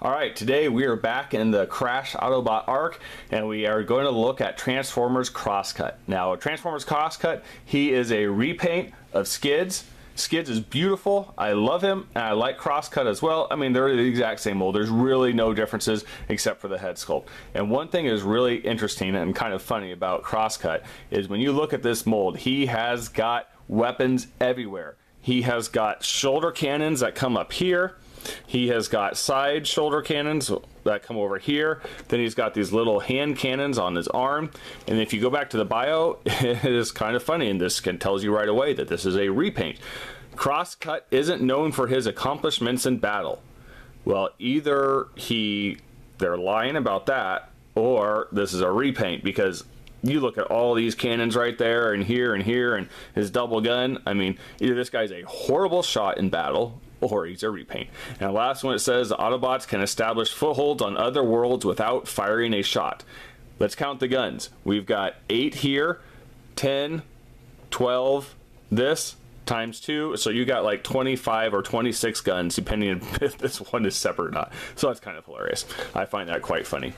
Alright, today we are back in the Crash Autobot arc and we are going to look at Transformers Crosscut. Now, Transformers Crosscut, he is a repaint of Skids. Skids is beautiful. I love him, and I like Crosscut as well. I mean, they're the exact same mold. There's really no differences except for the head sculpt. And one thing is really interesting and kind of funny about Crosscut is when you look at this mold, he has got weapons everywhere. He has got shoulder cannons that come up here. He has got side shoulder cannons that come over here. Then he's got these little hand cannons on his arm. And if you go back to the bio, it is kind of funny, and this tells you right away that this is a repaint. Crosscut isn't known for his accomplishments in battle. Well, either they're lying about that, or this is a repaint, because you look at all these cannons right there and here and his double gun. I mean, either this guy's a horrible shot in battle or he's a repaint. And the last one, it says the Autobots can establish footholds on other worlds without firing a shot. Let's count the guns. We've got 8 here, 10, 12, this times 2, so you got like 25 or 26 guns, depending on if this one is separate or not. So that's kind of hilarious. I find that quite funny.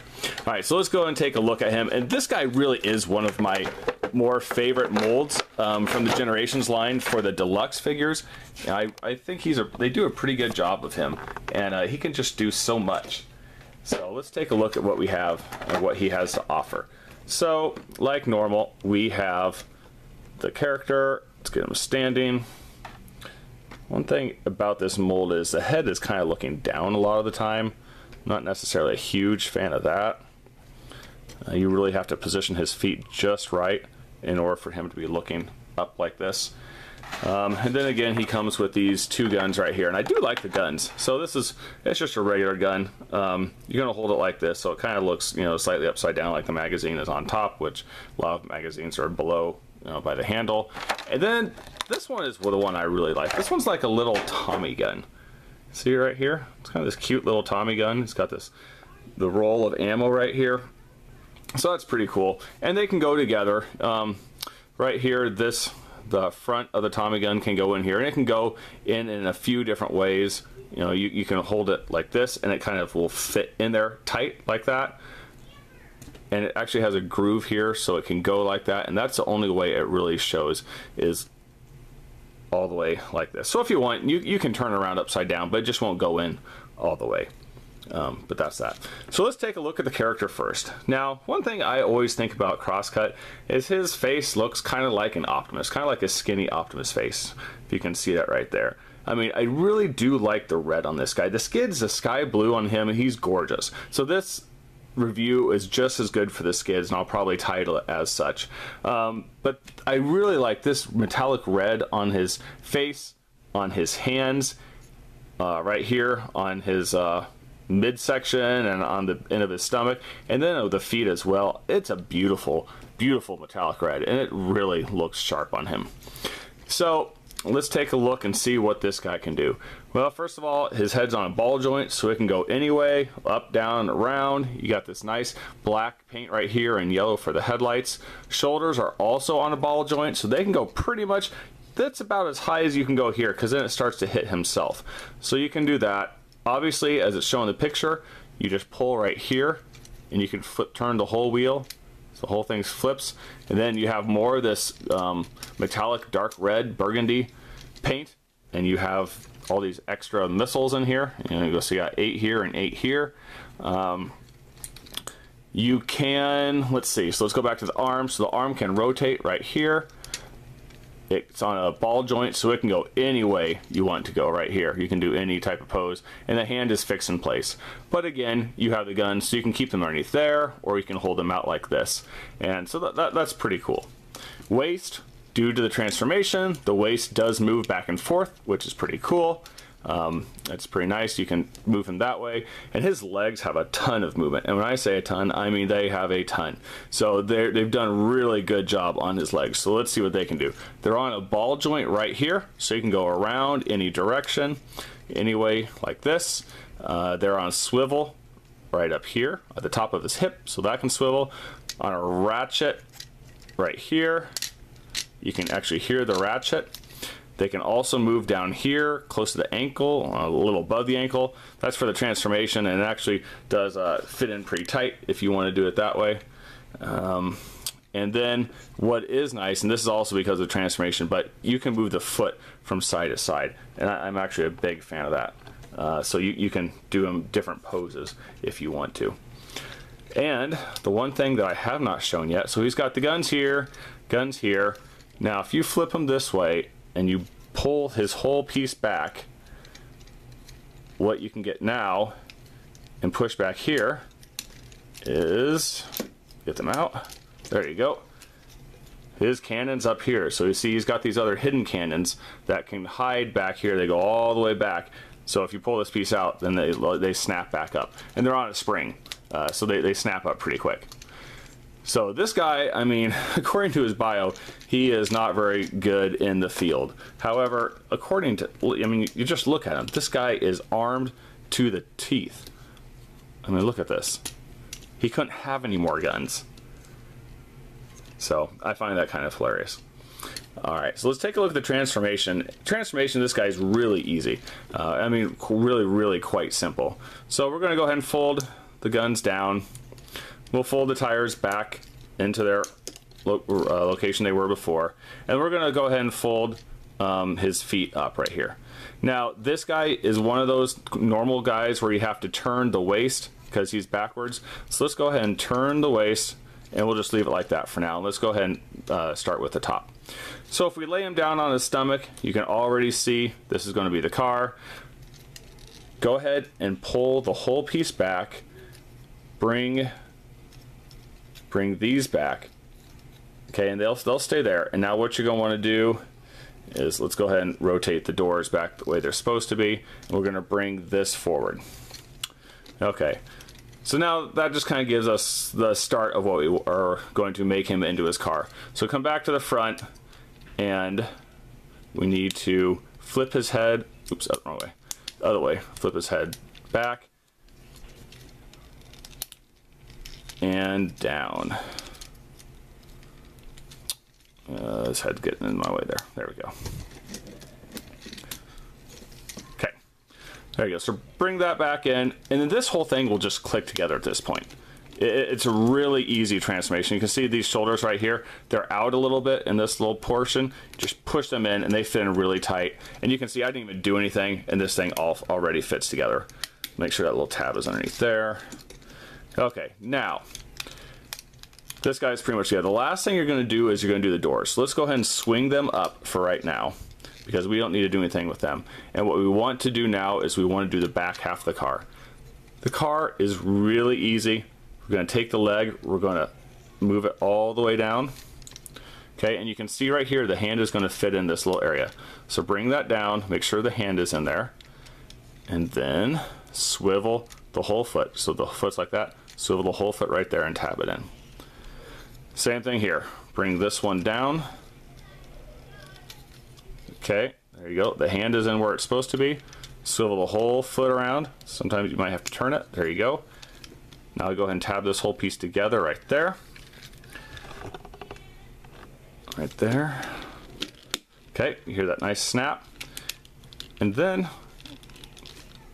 All right, so let's go and take a look at him. And this guy really is one of my more favorite molds from the Generations line for the deluxe figures. I think they do a pretty good job of him, and he can just do so much. So let's take a look at what we have and what he has to offer. So, like normal, we have the character. Let's get him standing. One thing about this mold is the head is kind of looking down a lot of the time. Not necessarily a huge fan of that. You really have to position his feet just right in order for him to be looking up like this. And then again, he comes with these 2 guns right here, and I do like the guns. So it's just a regular gun. You're gonna hold it like this, so it kind of looks, slightly upside down, like the magazine is on top, which a lot of magazines are below, by the handle. And then this one is the one I really like. This one's like a little Tommy gun. See right here? It's kind of this cute little Tommy gun. It's got the roll of ammo right here. So that's pretty cool. And they can go together. Right here, the front of the Tommy gun can go in here, and it can go in a few different ways. You can hold it like this, and it kind of will fit in there tight like that. And it actually has a groove here, so it can go like that, and that's the only way it really shows, is all the way like this. So if you want, you can turn around upside down, but it just won't go in all the way. But that's that. So let's take a look at the character first. Now, one thing I always think about Crosscut is his face looks kind of like an Optimus, kind of like a skinny Optimus face, if you can see that right there. I mean, I really do like the red on this guy. The Skids, the sky blue on him, and he's gorgeous. So this review is just as good for the Skids, and I'll probably title it as such. But I really like this metallic red on his face, on his hands, right here on his midsection, and on the end of his stomach, and then the feet as well. It's a beautiful, beautiful metallic red, and it really looks sharp on him. So let's take a look and see what this guy can do. Well, first of all, his head's on a ball joint, so it can go any way, up, down, around. You got this nice black paint right here and yellow for the headlights. Shoulders are also on a ball joint, so they can go pretty much, that's about as high as you can go here, because then it starts to hit himself. So you can do that. Obviously, as it's shown in the picture, you just pull right here, and you can turn the whole wheel. So the whole thing flips, and then you have more of this metallic dark red burgundy paint, and you have all these extra missiles in here. So you got 8 here and 8 here. You can, let's see, so let's go back to the arm. So the arm can rotate right here. It's on a ball joint, so it can go any way you want to go right here. You can do any type of pose, and the hand is fixed in place. But again, you have the gun, so you can keep them underneath there, or you can hold them out like this. And so that's pretty cool. Waist, due to the transformation, the waist does move back and forth, which is pretty cool. It's pretty nice. You can move him that way, and his legs have a ton of movement, and when I say a ton, I mean they have a ton. So they've done a really good job on his legs. So let's see what they can do. They're on a ball joint right here, so you can go around any direction, anyway, like this. They're on a swivel right up here at the top of his hip, so that can swivel. On a ratchet right here, you can actually hear the ratchet. They can also move down here, close to the ankle, a little above the ankle. That's for the transformation, and it actually does fit in pretty tight if you want to do it that way. And then what is nice, and this is also because of the transformation, but you can move the foot from side to side, and I'm actually a big fan of that. So you can do them different poses if you want to. And the one thing that I have not shown yet, so he's got the guns here, guns here. Now if you flip him this way and you pull his whole piece back, what you can get now and push back here is, get them out, there you go, his cannons up here. So you see he's got these other hidden cannons that can hide back here. They go all the way back, so if you pull this piece out, then they snap back up, and they're on a spring, so they snap up pretty quick. So this guy, I mean, according to his bio, he is not very good in the field. However, according to, I mean, you just look at him. This guy is armed to the teeth. I mean, look at this. He couldn't have any more guns. So I find that kind of hilarious. All right, so let's take a look at the transformation. Transformation, this guy is really easy. I mean, really quite simple. So we're going to go ahead and fold the guns down. We'll fold the tires back into their location they were before, and we're going to go ahead and fold his feet up right here. Now this guy is one of those normal guys where you have to turn the waist because he's backwards. So let's go ahead and turn the waist, and we'll just leave it like that for now. Let's go ahead and start with the top. So if we lay him down on his stomach, you can already see this is going to be the car. Go ahead and pull the whole piece back. Bring these back, okay, and they'll stay there. And now what you're going to want to do is, let's go ahead and rotate the doors back the way they're supposed to be, and we're going to bring this forward. Okay, so now that just kind of gives us the start of what we are going to make him into his car. So come back to the front, and we need to flip his head, oops, wrong way, other way, flip his head back and down. His head's getting in my way there. There we go. Okay, there you go. So bring that back in, and then this whole thing will just click together at this point. It's a really easy transformation. You can see these shoulders right here, they're out a little bit in this little portion. Just push them in and they fit in really tight. And you can see I didn't even do anything, and this thing already fits together. Make sure that little tab is underneath there. Okay, now this guy's pretty much, yeah, the last thing you're going to do is you're going to do the doors. So let's go ahead and swing them up for right now, because we don't need to do anything with them. And what we want to do now is we want to do the back half of the car. The car is really easy. We're going to take the leg, we're going to move it all the way down. Okay, and you can see right here the hand is going to fit in this little area. So bring that down, make sure the hand is in there, and then swivel the whole foot. So the foot's like that. Swivel the whole foot right there and tab it in. Same thing here. Bring this one down. Okay, there you go. The hand is in where it's supposed to be. Swivel the whole foot around. Sometimes you might have to turn it. There you go. Now go ahead and tab this whole piece together right there. Right there. Okay, you hear that nice snap. And then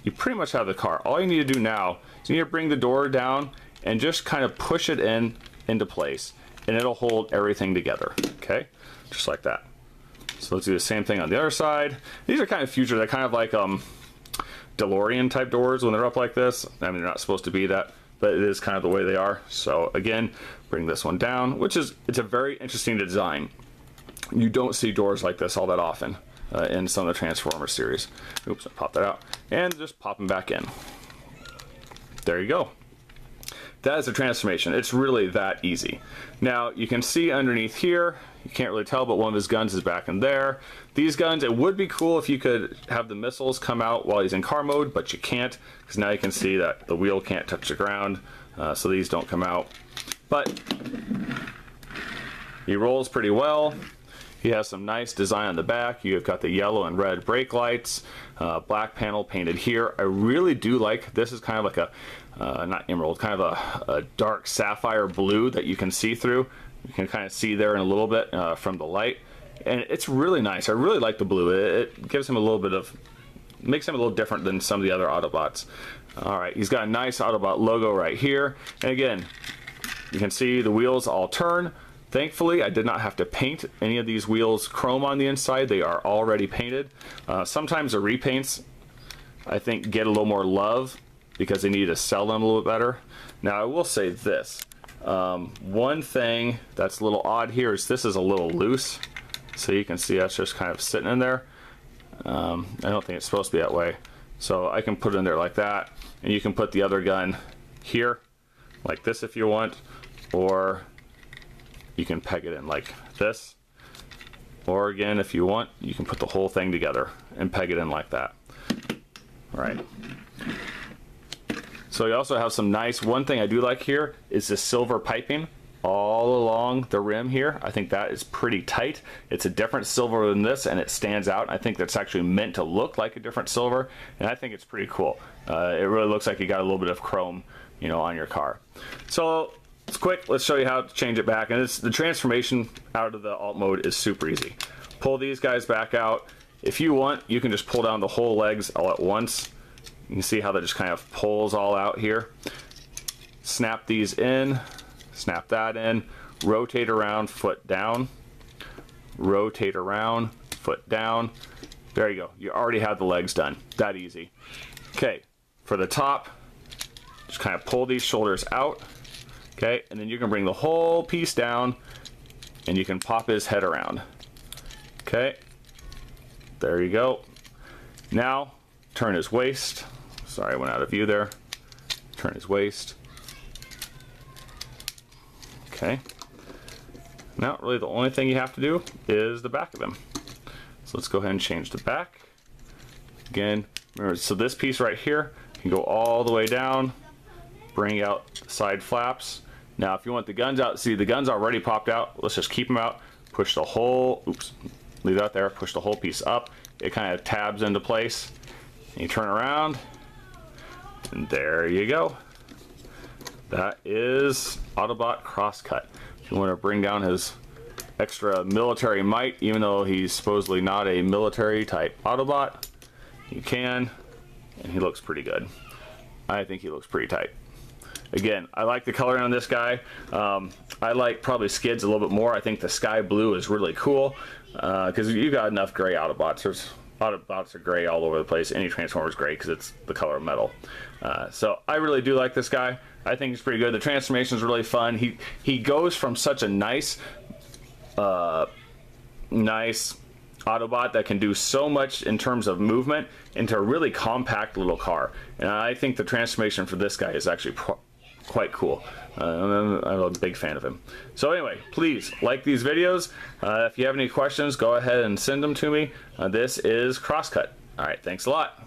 you pretty much have the car. All you need to do now is you need to bring the door down and just kind of push it into place, and it'll hold everything together. Okay, just like that. So let's do the same thing on the other side. These are kind of future. They're kind of like DeLorean type doors when they're up like this. I mean, they're not supposed to be that, but it is kind of the way they are. So again, bring this one down, it's a very interesting design. You don't see doors like this all that often in some of the Transformers series. Oops, I popped that out. And just pop them back in. There you go. That is a transformation. It's really that easy. Now you can see underneath here, you can't really tell, but one of his guns is back in there. These guns, it would be cool if you could have the missiles come out while he's in car mode, but you can't, because now you can see that the wheel can't touch the ground, so these don't come out. But he rolls pretty well. He has some nice design on the back. You've got the yellow and red brake lights, black panel painted here. I really do like, this is kind of like a, not emerald, kind of a dark sapphire blue that you can see through. You can kind of see there in a little bit from the light. and it's really nice. I really like the blue. It gives him a little bit of, makes him a little different than some of the other Autobots. All right, he's got a nice Autobot logo right here, and again, you can see the wheels all turn. Thankfully, I did not have to paint any of these wheels chrome on the inside. They are already painted. Sometimes the repaints, I think, get a little more love because they need to sell them a little bit better. Now, I will say this. One thing that's a little odd here is this is a little loose. So you can see that's just kind of sitting in there. I don't think it's supposed to be that way. So I can put it in there like that. And you can put the other gun here, like this if you want. Or you can peg it in like this, or again, if you want, you can put the whole thing together and peg it in like that. All right. So you also have some nice, one thing I do like here is the silver piping all along the rim here. I think that is pretty tight. It's a different silver than this, and it stands out. I think that's actually meant to look like a different silver, and I think it's pretty cool. It really looks like you got a little bit of chrome, you know, on your car. So it's quick. Let's show you how to change it back. And the transformation out of the alt mode is super easy. Pull these guys back out. If you want, you can just pull down the whole legs all at once. You can see how that just kind of pulls all out here. Snap these in. Snap that in. Rotate around, foot down. Rotate around, foot down. There you go. You already have the legs done. That easy. Okay, for the top, just kind of pull these shoulders out. Okay, and then you can bring the whole piece down and you can pop his head around. Okay, there you go. Now, turn his waist. Sorry, I went out of view there. Turn his waist. Okay. Now, really the only thing you have to do is the back of him. So let's go ahead and change the back. Again, remember, so this piece right here can go all the way down, bring out the side flaps. Now, if you want the guns out, see the guns already popped out. Let's just keep them out. Push the whole, oops, leave that there. Push the whole piece up. It kind of tabs into place. And you turn around, and there you go. That is Autobot Crosscut. If you want to bring down his extra military might, even though he's supposedly not a military type Autobot, you can, and he looks pretty good. I think he looks pretty tight. Again, I like the coloring on this guy. I like probably Skids a little bit more. I think the sky blue is really cool because you got enough gray Autobots. There's Autobots are gray all over the place. Any Transformer's gray because it's the color of metal. So I really do like this guy. I think he's pretty good. The transformation is really fun. He goes from such a nice Autobot that can do so much in terms of movement into a really compact little car. And I think the transformation for this guy is actually quite cool. I'm a big fan of him. So anyway, please like these videos. If you have any questions, go ahead and send them to me. This is Crosscut. All right, thanks a lot.